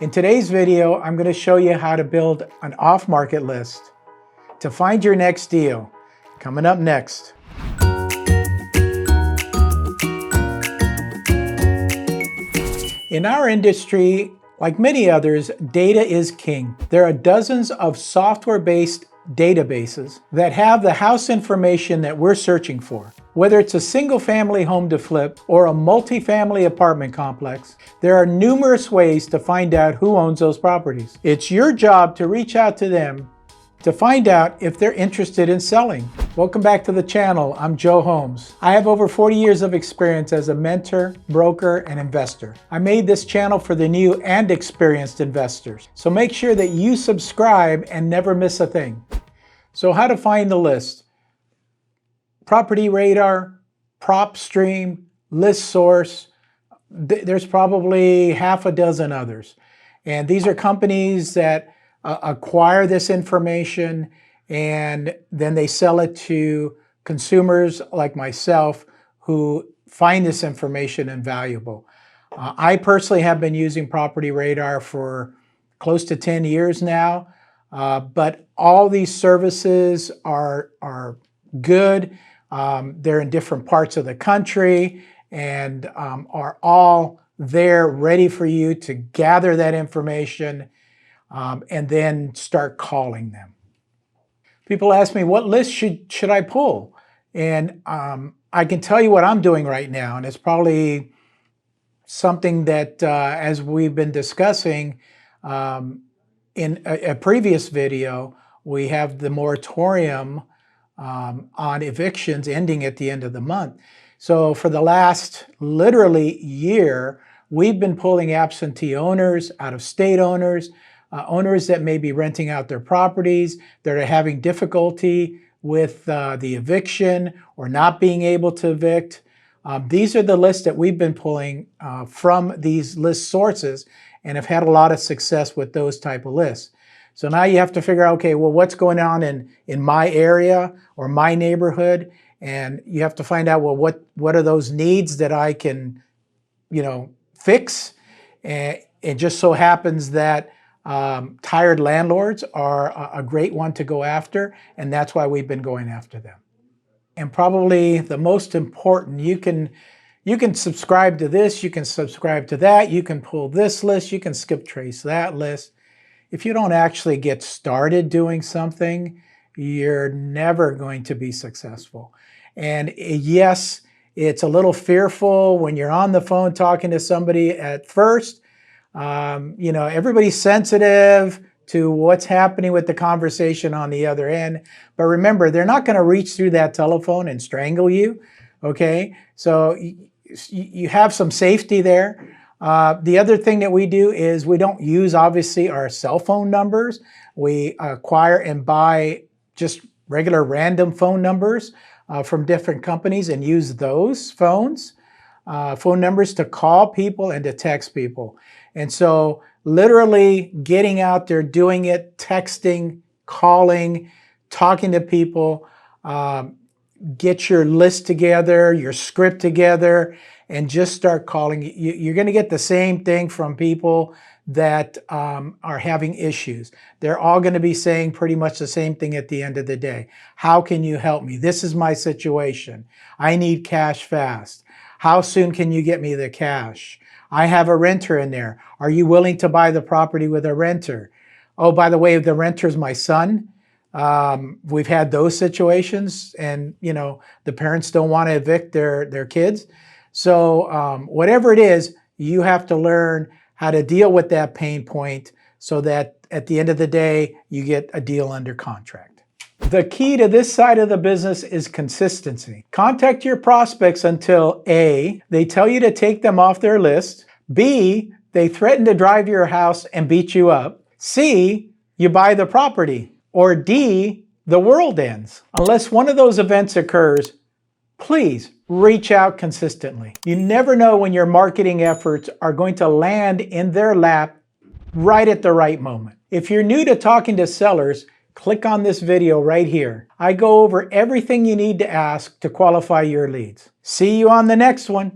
In today's video, I'm going to show you how to build an off-market list to find your next deal. Coming up next. In our industry, like many others, data is king. There are dozens of software-based databases that have the house information that we're searching for. Whether it's a single-family home to flip or a multifamily apartment complex, there are numerous ways to find out who owns those properties. It's your job to reach out to them to find out if they're interested in selling. Welcome back to the channel. I'm Joe Homs. I have over 40 years of experience as a mentor, broker, and investor. I made this channel for the new and experienced investors. So make sure that you subscribe and never miss a thing. So how to find the list? Property Radar, PropStream, ListSource. There's probably half a dozen others. And these are companies that acquire this information and then they sell it to consumers like myself who find this information invaluable. I personally have been using Property Radar for close to 10 years now, but all these services are good. They're in different parts of the country and are all there ready for you to gather that information and then start calling them. People ask me, what list should I pull? And I can tell you what I'm doing right now, and it's probably something that, as we've been discussing in a previous video, we have the moratorium on evictions ending at the end of the month. So for the last literally year, we've been pulling absentee owners, out-of-state owners, owners that may be renting out their properties, that are having difficulty with the eviction or not being able to evict. These are the lists that we've been pulling from these list sources and have had a lot of success with those type of lists. So now you have to figure out, okay, well, what's going on in my area or my neighborhood? And you have to find out, well, what are those needs that I can, fix? And it just so happens that tired landlords are a great one to go after, and that's why we've been going after them. And probably the most important, you can subscribe to this, you can subscribe to that, you can pull this list, you can skip trace that list. If you don't actually get started doing something, you're never going to be successful. And yes, it's a little fearful when you're on the phone talking to somebody at first. Everybody's sensitive to what's happening with the conversation on the other end. But remember, they're not going to reach through that telephone and strangle you, okay? So you have some safety there. The other thing that we do is we don't use, obviously, our cell phone numbers. We acquire and buy just regular random phone numbers from different companies and use those phone numbers to call people and to text people. And so literally getting out there, doing it, texting, calling, talking to people, get your list together, your script together, and just start calling. You're going to get the same thing from people that are having issues. They're all going to be saying pretty much the same thing at the end of the day. How can you help me? This is my situation. I need cash fast. How soon can you get me the cash? I have a renter in there. Are you willing to buy the property with a renter? Oh, by the way, the renter's my son. We've had those situations, and the parents don't want to evict their kids. So whatever it is, you have to learn how to deal with that pain point so that at the end of the day, you get a deal under contract. The key to this side of the business is consistency. Contact your prospects until A, they tell you to take them off their list, B, they threaten to drive your house and beat you up, C, you buy the property, or D, the world ends. Unless one of those events occurs, please reach out consistently. You never know when your marketing efforts are going to land in their lap right at the right moment. If you're new to talking to sellers, click on this video right here. I go over everything you need to ask to qualify your leads. See you on the next one.